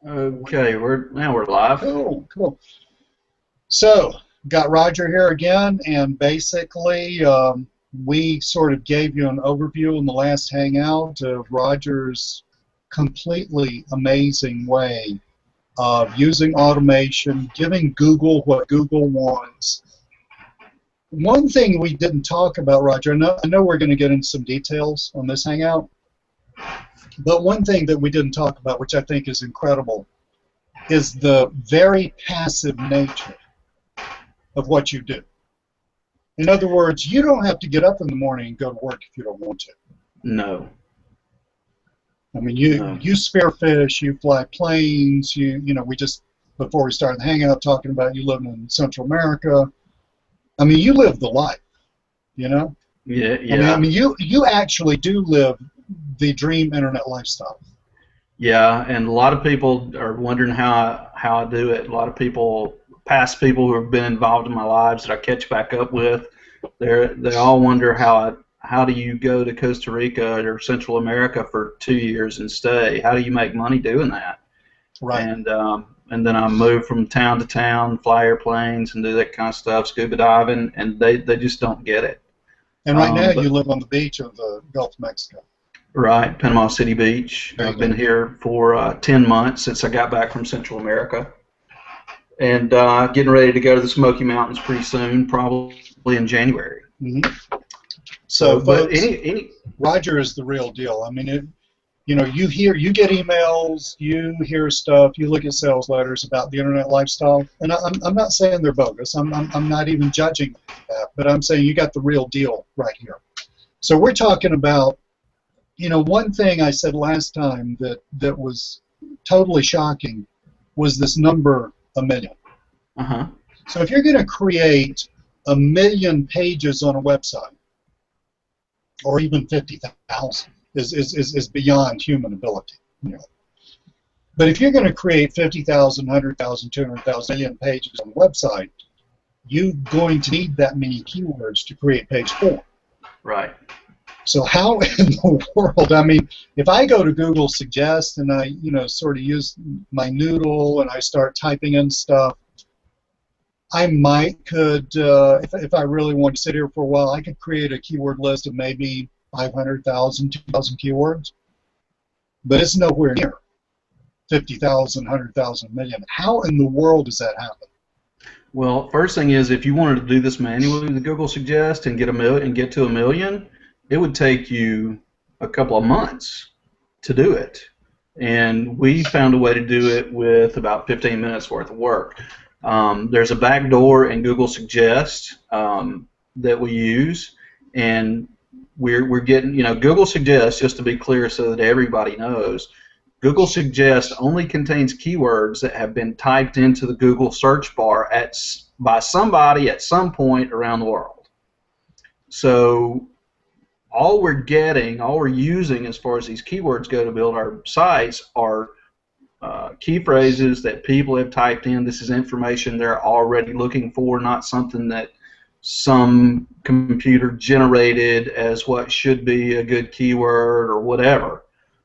Okay, we're live. Cool, cool. So, got Roger here again, and basically, we sort of gave you an overview in the last hangout of Roger's completely amazing way of using automation, giving Google what Google wants. One thing we didn't talk about, Roger, I know we're going to get into some details on this hangout, but one thing that we didn't talk about, which I think is incredible, is the very passive nature of what you do. In other words, you don't have to get up in the morning and go to work if you don't want to. No, I mean, you no. you spearfish, you fly planes, we just before we started the hangout talking about you living in Central America. I mean, you live the life, you know. Yeah, I mean, yeah, you actually do live the dream internet lifestyle. yeah. And a lot of people are wondering how I do it. A lot of people, past people who have been involved in my lives that I catch back up with, they all wonder how do you go to Costa Rica or Central America for 2 years and stay? How do you make money doing that? Right. And then I move from town to town, fly airplanes, and do that kind of stuff, scuba diving, and they just don't get it. And right now you But live on the beach of the Gulf of Mexico. right, Panama City Beach. There you I've go. been here for 10 months since I got back from Central America, and getting ready to go to the Smoky Mountains pretty soon, probably in January. Hmm. So, So, but folks, any Roger is the real deal. I mean, you get emails, you hear stuff, you look at sales letters about the internet lifestyle, and I'm not saying they're bogus. I'm not even judging that, but I'm saying you got the real deal right here. So we're talking about, one thing I said last time that was totally shocking was this number, a million. uh-huh. So if you're going to create a million pages on a website, or even 50,000, is beyond human ability. You know. But if you're going to create 50,000, 100,000, 200,000, million pages on a website, you're going to need that many keywords to create page 4. Right. So how in the world, I mean, if I go to Google Suggest and I, sort of use my Noodle and I start typing in stuff, I if I really want to sit here for a while, I could create a keyword list of maybe 500,000, 2,000 keywords, but it's nowhere near 50,000, 100,000, million. How in the world does that happen? Well, first thing is, if you wanted to do this manually, the Google Suggest and get to a million, it would take you a couple of months to do it. And we found a way to do it with about 15 minutes worth of work. There's a back door in Google Suggest that we use, and we're getting, Google Suggest, just to be clear so that everybody knows, Google Suggest only contains keywords that have been typed into the Google search bar by somebody at some point around the world. So all we're using as far as these keywords go to build our sites are key phrases that people have typed in. This is information they're already looking for, not something that some computer generated as what should be a good keyword or whatever.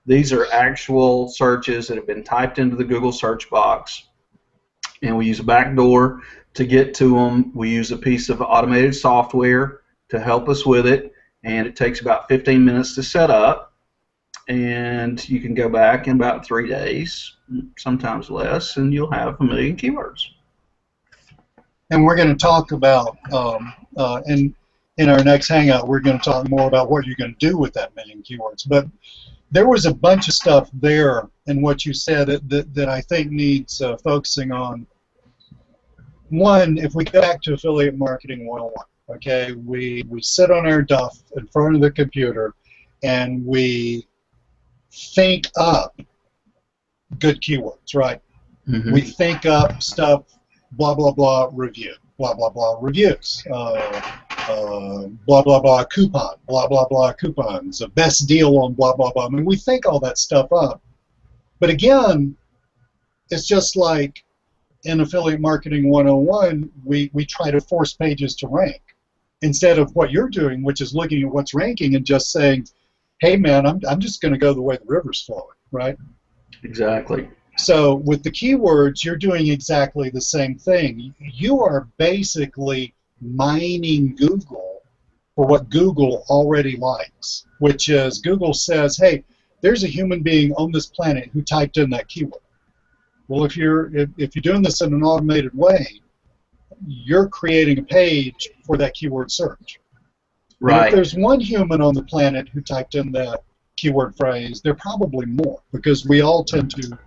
These are actual searches that have been typed into the Google search box, and we use a backdoor to get to them. We use a piece of automated software to help us with it, and it takes about 15 minutes to set up, and you can go back in about 3 days, sometimes less, and you'll have a million keywords. And we're going to talk about, in our next hangout, we're going to talk more about what you're going to do with that million keywords. But there was a bunch of stuff there in what you said that I think needs focusing on. One, if we go back to Affiliate Marketing 101, okay, we sit on our duff in front of the computer and we think up good keywords, right? Mm-hmm. We think up stuff, blah, blah, blah, review, blah, blah, blah, reviews, blah, blah, blah, coupon, blah, blah, blah, coupons, a best deal on blah, blah, blah. I mean, we think all that stuff up. But again, it's just like in Affiliate Marketing 101, we try to force pages to rank instead of what you're doing, which is looking at what's ranking and just saying, hey, man, I'm just going to go the way the river's flowing, right? Exactly. So with the keywords, you're doing exactly the same thing. You are basically mining Google for what Google already likes, which is Google says, hey, there's a human being on this planet who typed in that keyword. Well, if you're doing this in an automated way, you're creating a page for that keyword search. Right. And if there's one human on the planet who typed in that keyword phrase, there are probably more, because we all tend to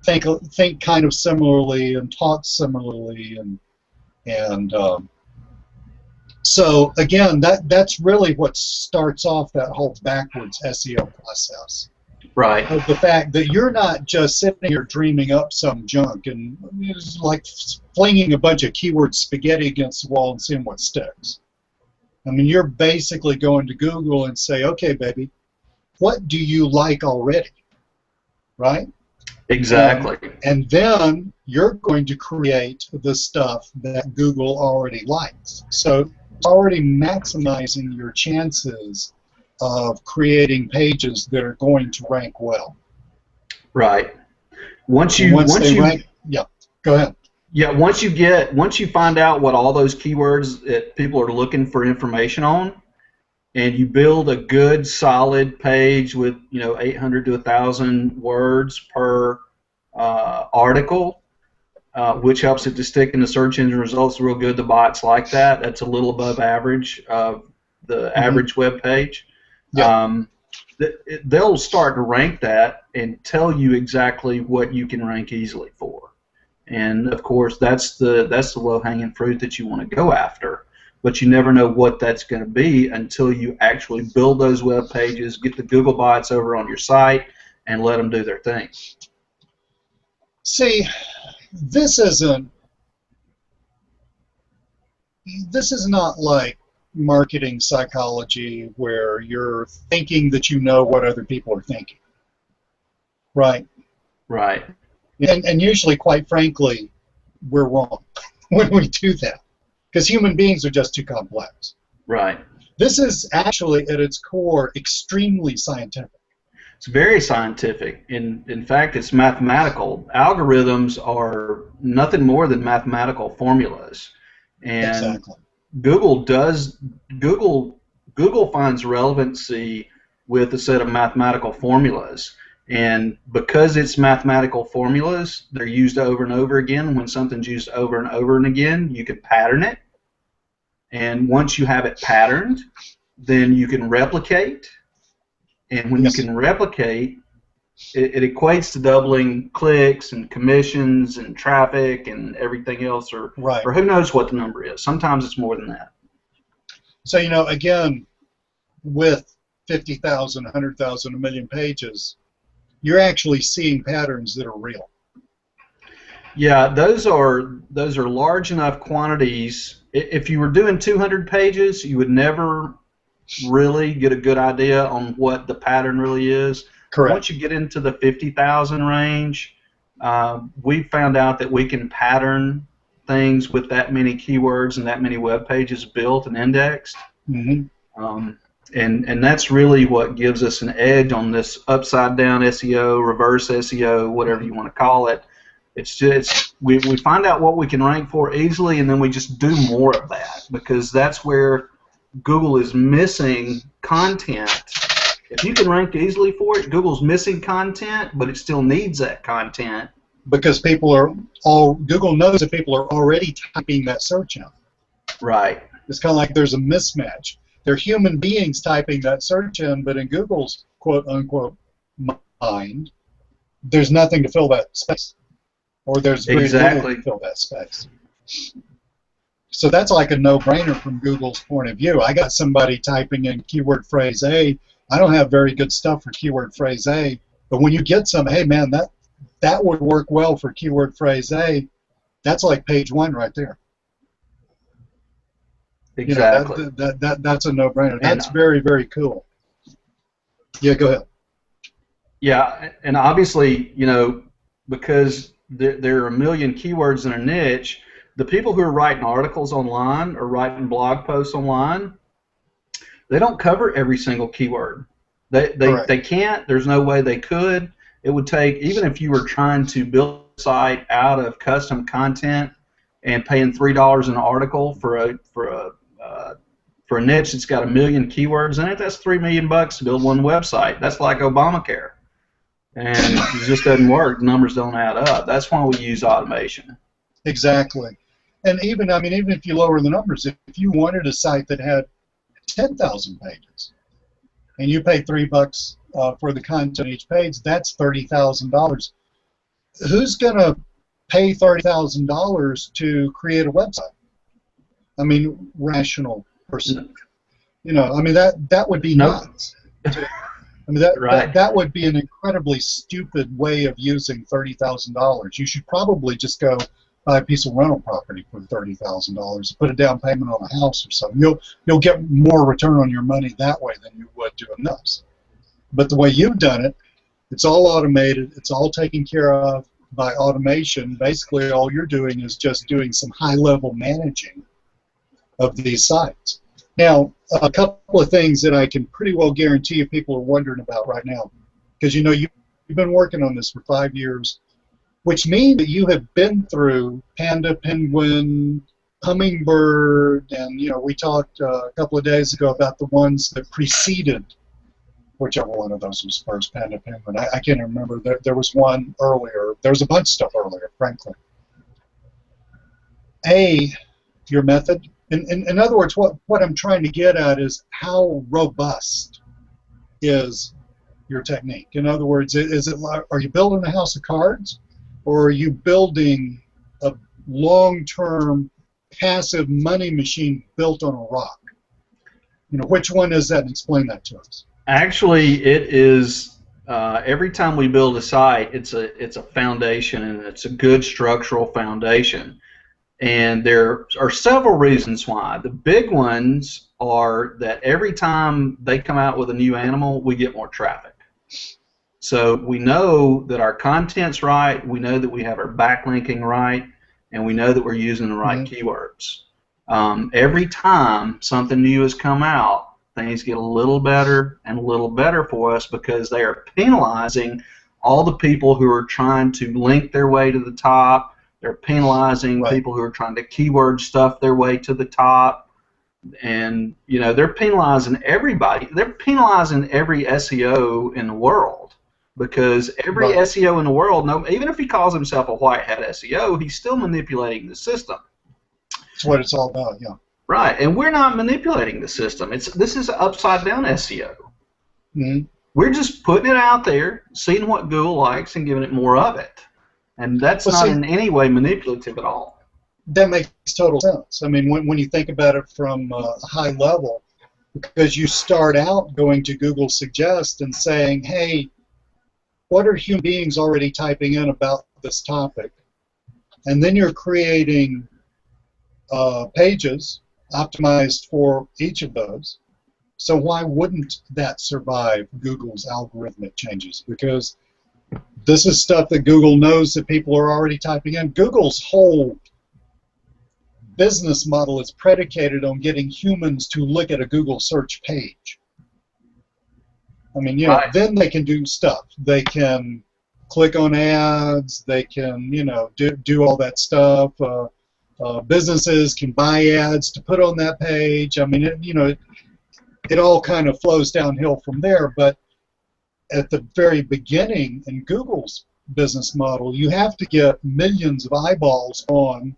think kind of similarly and talk similarly, and so again, that's really what starts off that whole backwards SEO process. Right. Of the fact that you're not just sitting here dreaming up some junk and it's like flinging a bunch of keyword spaghetti against the wall and seeing what sticks. I mean, you're basically going to Google and say, okay, baby, what do you like already? Right? Exactly. And then you're going to create the stuff that Google already likes. So it's already maximizing your chances of creating pages that are going to rank well. Right. Once rank, yeah, go ahead. Yeah, once you find out what all those keywords that people are looking for information on, and you build a good solid page with 800 to 1,000 words per article, which helps it to stick in the search engine results real good. The bots like that. That's a little above average of the average web page. Yeah. They'll start to rank that and tell you exactly what you can rank easily for. And of course, that's the low-hanging fruit that you want to go after. But you never know what that's going to be until you actually build those web pages, get the Google bots over on your site, and let them do their thing. See, this is not like marketing psychology where you're thinking that you know what other people are thinking. Right? Right. And usually, quite frankly, we're wrong when we do that, because human beings are just too complex. Right. This is actually, at its core, extremely scientific. It's very scientific. In fact, it's mathematical. Algorithms are nothing more than mathematical formulas. And exactly. Google finds relevancy with a set of mathematical formulas. And because it's mathematical formulas, they're used over and over again. When something's used over and over and again, you can pattern it. And once you have it patterned, then you can replicate. And when you can replicate, it equates to doubling clicks and commissions and traffic and everything else, or who knows what the number is. Sometimes it's more than that. So, again, with 50,000, 100,000, a million pages, you're actually seeing patterns that are real. Yeah, those are large enough quantities. If you were doing 200 pages, you would never really get a good idea on what the pattern really is. Correct. Once you get into the 50,000 range, we found out that we can pattern things with that many keywords and that many web pages built and indexed. Mm-hmm. And that's really what gives us an edge on this upside down SEO, reverse SEO, whatever you want to call it. It's just we find out what we can rank for easily, and then we just do more of that, because that's where Google is missing content. If you can rank easily for it, Google's missing content, but it still needs that content. Because Google knows that people are already typing that search in. Right. It's kind of like there's a mismatch. They're human beings typing that search in, but in Google's quote-unquote mind, there's nothing to fill that space. Or there's very little to fill that space. So that's like a no-brainer from Google's point of view. I got somebody typing in keyword phrase A. I don't have very good stuff for keyword phrase A, but when you get some, hey man, that would work well for keyword phrase A, that's like page 1 right there. Exactly. That's a no-brainer. That's very, very cool. Yeah, go ahead. Yeah, and obviously, because there are a million keywords in a niche, the people who are writing articles online or writing blog posts online, they don't cover every single keyword. They can't. There's no way they could. it would take, even if you were trying to build a site out of custom content and paying $3 an article for a niche that's got 1 million keywords in it, that's $3 million to build one website. That's like Obamacare, and it just doesn't work. Numbers don't add up. That's why we use automation. Exactly. And even, I mean, even if you lower the numbers, if you wanted a site that had 10,000 pages, and you pay $3 for the content on each page, that's $30,000. Who's going to pay $30,000 to create a website? I mean, rational person. You know, I mean, that would be nuts. I mean, that would be an incredibly stupid way of using $30,000. You should probably just go buy a piece of rental property for $30,000, put a down payment on a house or something. You'll get more return on your money that way than you would doing this. But the way you've done it, it's all automated. It's all taken care of by automation. Basically, all you're doing is just doing some high-level managing of these sites. Now, a couple of things that I can pretty well guarantee you people are wondering about right now, because you know you've been working on this for 5 years, which means that you have been through Panda, Penguin, Hummingbird, and you know we talked a couple of days ago about the ones that preceded, whichever one of those was first, Panda, Penguin. I can't remember. There was one earlier. There was a bunch of stuff earlier, frankly. Your method. In other words, what I'm trying to get at is how robust is your technique. In other words, are you building a house of cards, or are you building a long-term passive money machine built on a rock? You know, which one is that? And explain that to us. Actually, it is. Every time we build a site, it's a foundation, and it's a good structural foundation. And there are several reasons why. The big ones are that every time they come out with a new animal, we get more traffic. So we know that our content's right, we know that we have our backlinking right, and we know that we're using the right keywords. Every time something new has come out, things get a little better and a little better for us because they are penalizing all the people who are trying to link their way to the top. They're penalizing people who are trying to keyword stuff their way to the top, and you know they're penalizing everybody. They're penalizing every SEO in the world because every SEO in the world, even if he calls himself a white hat SEO, he's still manipulating the system. That's what it's all about, yeah. Right, and we're not manipulating the system. This is upside down SEO. Mm-hmm. We're just putting it out there, seeing what Google likes, and giving it more of it. And that's not in any way manipulative at all. That makes total sense. I mean, when you think about it from a high level, because you start out going to Google Suggest and saying, hey, what are human beings already typing in about this topic? And then you're creating pages optimized for each of those. So why wouldn't that survive Google's algorithmic changes? Because this is stuff that Google knows that people are already typing in. Google's whole business model is predicated on getting humans to look at a Google search page. I mean, you know, then they can do stuff. They can click on ads. They can, you know, do all that stuff. Businesses can buy ads to put on that page. I mean, it all kind of flows downhill from there. But at the very beginning in Google's business model, you have to get millions of eyeballs on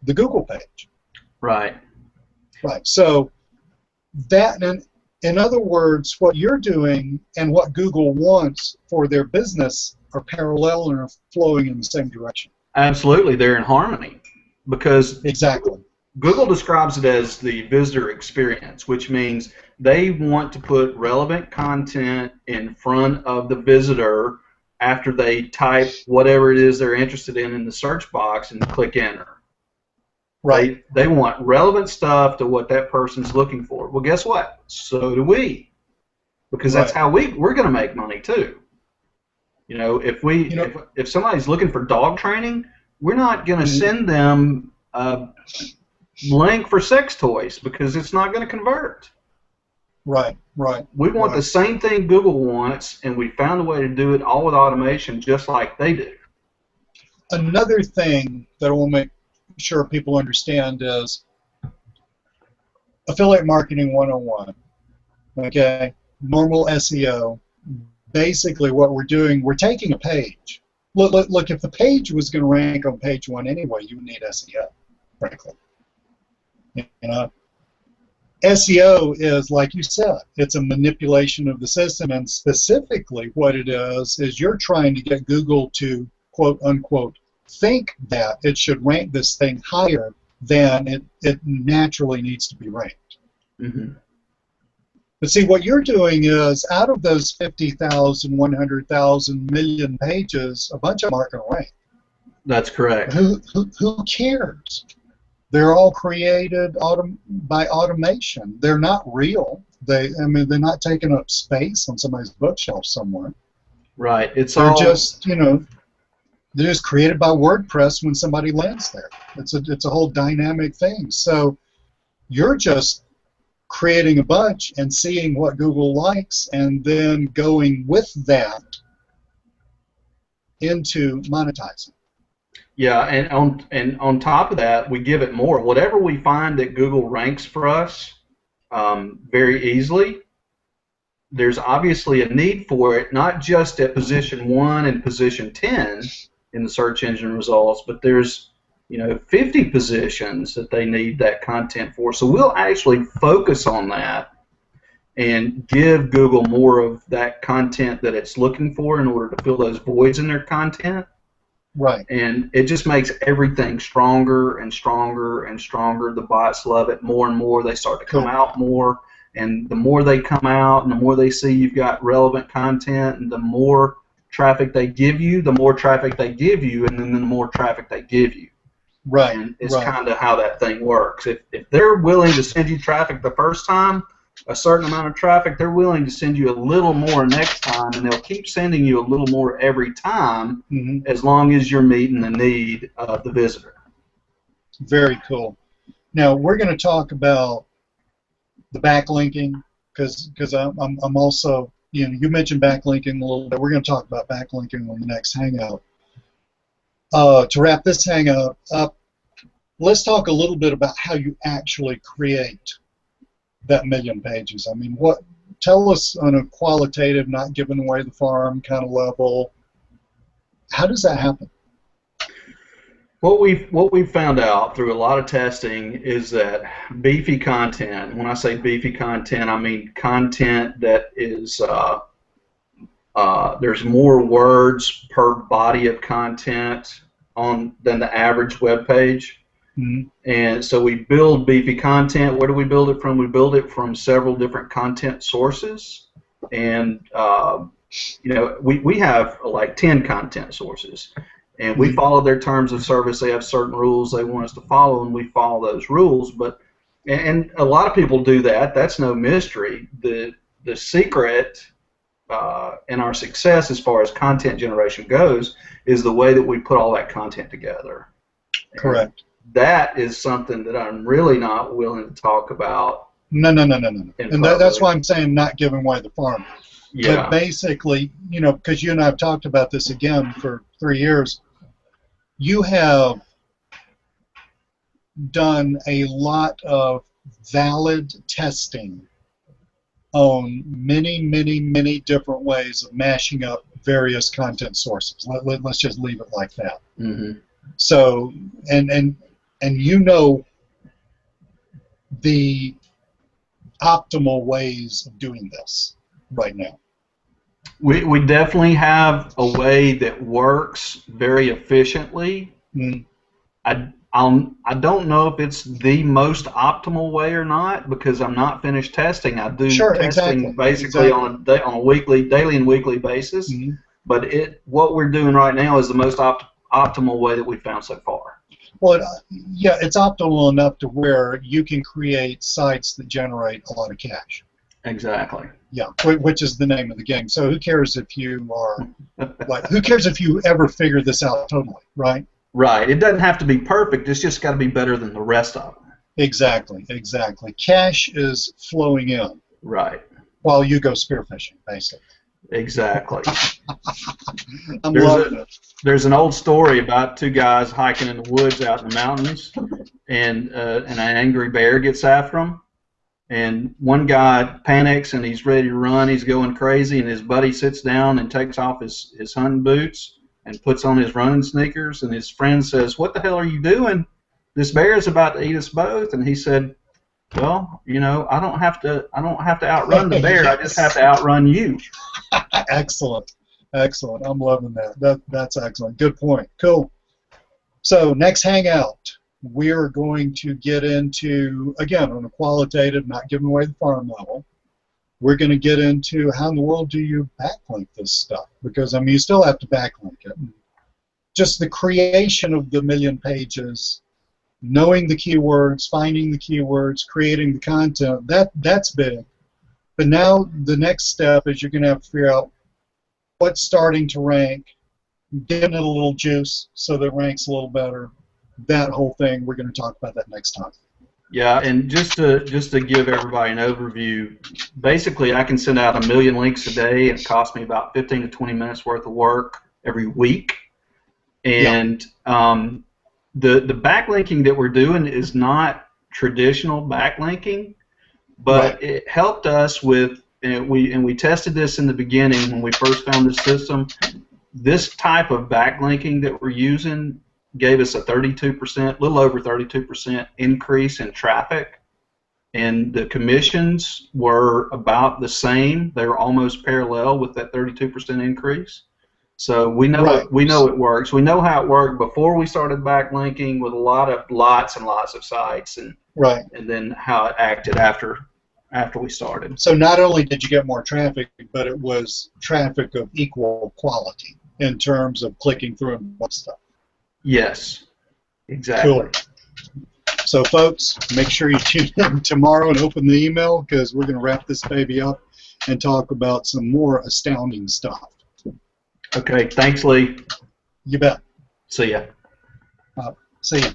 the Google page. Right. Right. So that, in other words, what you're doing and what Google wants for their business are parallel and are flowing in the same direction. Absolutely. They're in harmony because exactly. Google describes it as the visitor experience, which means they want to put relevant content in front of the visitor after they type whatever it is they're interested in the search box and click enter. Right. They want relevant stuff to what that person's looking for. Well, guess what? So do we, because that's how we're going to make money too. You know, if somebody's looking for dog training, we're not going to send them a link for sex toys because it's not going to convert. Right, right. We want the same thing Google wants, and we found a way to do it all with automation just like they do. Another thing that I will make sure people understand is affiliate marketing 101. Okay, normal SEO. Basically, what we're doing, we're taking a page. Look, if the page was going to rank on page 1 anyway, you would need SEO, frankly. You know, SEO is, like you said, it's a manipulation of the system, and specifically what it is you're trying to get Google to, quote unquote, think that it should rank this thing higher than it naturally needs to be ranked. Mm-hmm. But see, what you're doing is, out of those 50,000, 100,000, million pages, a bunch of them aren't going to rank. That's correct. Who cares? They're all created by automation. They're not real. They're not taking up space on somebody's bookshelf somewhere. Right. They're just, they're just created by WordPress when somebody lands there. It's a whole dynamic thing. So you're just creating a bunch and seeing what Google likes and then going with that into monetizing. Yeah, and on top of that, we give it more. Whatever we find that Google ranks for us very easily, there's obviously a need for it, not just at position 1 and position 10 in the search engine results, but there's 50 positions that they need that content for. So we'll actually focus on that and give Google more of that content that it's looking for in order to fill those voids in their content. Right. And it just makes everything stronger and stronger and stronger. The bots love it more and more. They start to come out more. And the more they come out and the more they see you've got relevant content and the more traffic they give you, the more traffic they give you, and then the more traffic they give you. Right. And it's kind of how that thing works. If they're willing to send you traffic the first time, a certain amount of traffic, they're willing to send you a little more next time, and they'll keep sending you a little more every time, as long as you're meeting the need of the visitor. Very cool. Now we're going to talk about the backlinking because I'm also, you mentioned backlinking a little bit. We're going to talk about backlinking on the next Hangout. To wrap this Hangout up, let's talk a little bit about how you actually create that million pages. I mean, tell us on a qualitative, not giving away the farm kind of level, how does that happen? What we've found out through a lot of testing is that beefy content, when I say beefy content, I mean content that is there's more words per body of content than the average web page. And so we build beefy content. Where do we build it from? We build it from several different content sources, and we have like 10 content sources, and we follow their terms of service. They have certain rules they want us to follow, and we follow those rules. And a lot of people do that. That's no mystery. The secret in our success as far as content generation goes is the way that we put all that content together. Correct. That is something that I'm really not willing to talk about. No. And that's why I'm saying not giving away the farm. Yeah. But basically, because you and I have talked about this again for 3 years, you have done a lot of valid testing on many different ways of mashing up various content sources. Let's just leave it like that. So, and the optimal ways of doing this right now. We definitely have a way that works very efficiently. I don't know if it's the most optimal way or not because I'm not finished testing. I do testing basically on a daily and weekly basis. But what we're doing right now is the most optimal way that we've found so far. Well, yeah, it's optimal enough to where you can create sites that generate a lot of cash. Exactly. Yeah, which is the name of the game. So who cares if you are, who cares if you ever figure this out totally, right? Right. It doesn't have to be perfect. It's just got to be better than the rest of them. Exactly. Cash is flowing in. Right. while you go spearfishing, basically. Exactly. I'm There's loving it. There's an old story about two guys hiking in the woods out in the mountains, and an angry bear gets after them. And one guy panics and he's ready to run. He's going crazy, and his buddy sits down and takes off his hunting boots and puts on his running sneakers. And his friend says, "What the hell are you doing? This bear is about to eat us both." And he said, "Well, you know, I don't have to outrun the bear. I just have to outrun you." Excellent. Excellent. I'm loving that. That's excellent. Good point. Cool. So next hangout, we're going to get into, again, on a qualitative, not giving away the farm level, we're going to get into how in the world do you backlink this stuff? Because, I mean, you still have to backlink it. Just the creation of the million pages, knowing the keywords, finding the keywords, creating the content, that's big. But now the next step is you're going to have to figure out what's starting to rank, getting it a little juice so that it ranks a little better. That whole thing, we're going to talk about that next time. Yeah, and just to give everybody an overview, basically I can send out 1 million links a day. It costs me about 15 to 20 minutes worth of work every week. And the backlinking that we're doing is not traditional backlinking, but it helped us with, and we tested this in the beginning when we first found this system. This type of backlinking that we're using gave us a 32%, little over 32% increase in traffic, and the commissions were about the same. They were almost parallel with that 32% increase. So we know it works. We know how it worked before we started backlinking with lots and lots of sites, and then how it acted after we started. So not only did you get more traffic, but it was traffic of equal quality in terms of clicking through and stuff. Yes, exactly. Cool. So, folks, make sure you tune in tomorrow and open the email, because we're going to wrap this baby up and talk about some more astounding stuff. Okay, thanks, Lee. You bet. See ya. See ya.